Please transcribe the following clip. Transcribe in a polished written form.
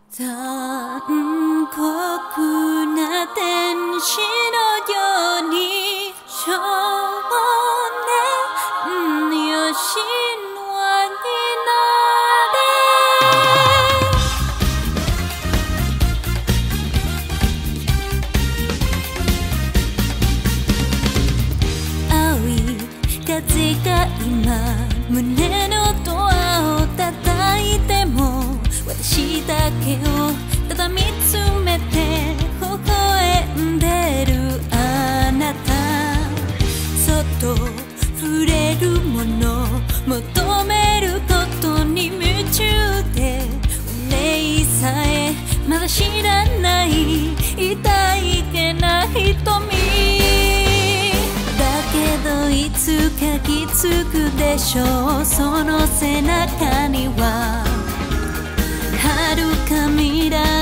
残酷な天使のように少年よ神話になれ青い風が今胸のドアを叩いても私だけをただ見つめて微笑んでるあなたそっと触れるもの求めることに夢中でお礼さえまだ知らない痛いけな瞳だけどいつか気づくでしょうその背中には遥か未来